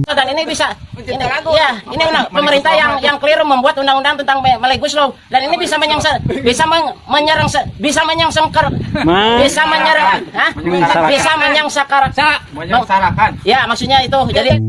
dan ini bisa ini, ya ini pemerintah yang keliru membuat undang-undang tentang Omnibus Law dan ini bisa menyerang ya maksudnya itu jadi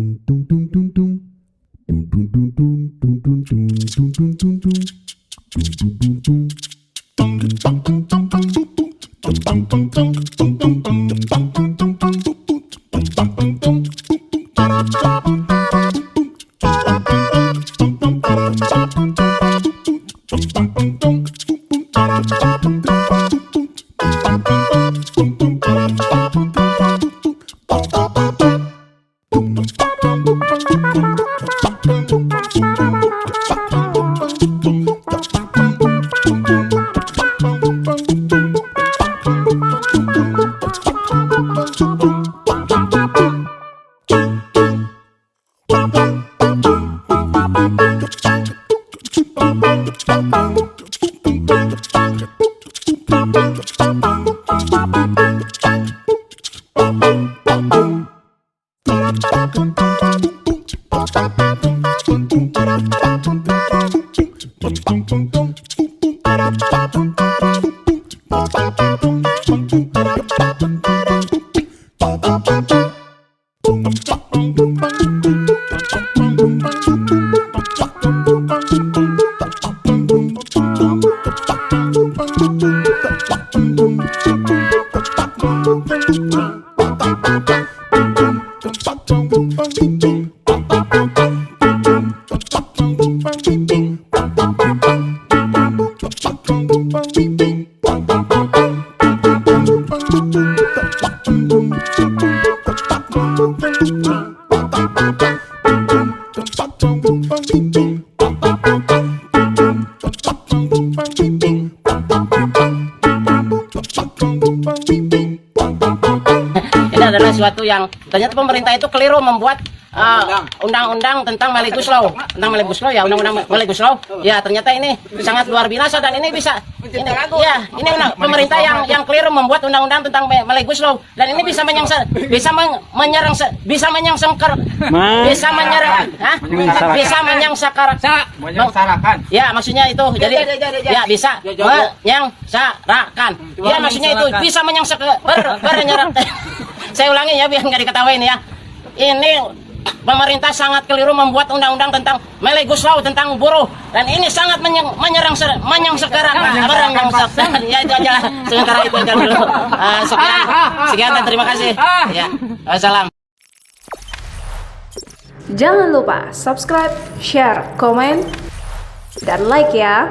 ini adalah suatu yang ternyata pemerintah itu keliru membuat undang-undang tentang Omnibus Law, ya undang-undang Omnibus Law. Ya ternyata ini sangat luar biasa dan ini bisa ini ya ini pemerintah yang keliru membuat undang-undang tentang Omnibus Law dan ini bisa menyengsarakan. Ya maksudnya itu jadi ya bisa menyengsarakan. Ya maksudnya itu bisa menyengsarakan. Saya ulangi ya biar nggak diketawain ya. Ini pemerintah sangat keliru membuat undang-undang tentang Omnibus Law tentang buruh dan ini sangat menyengsarakan. Ya itu aja sementara itu aja dulu. Sekian dan terima kasih. Ya, wassalam. Jangan lupa subscribe, share, komen, dan like ya.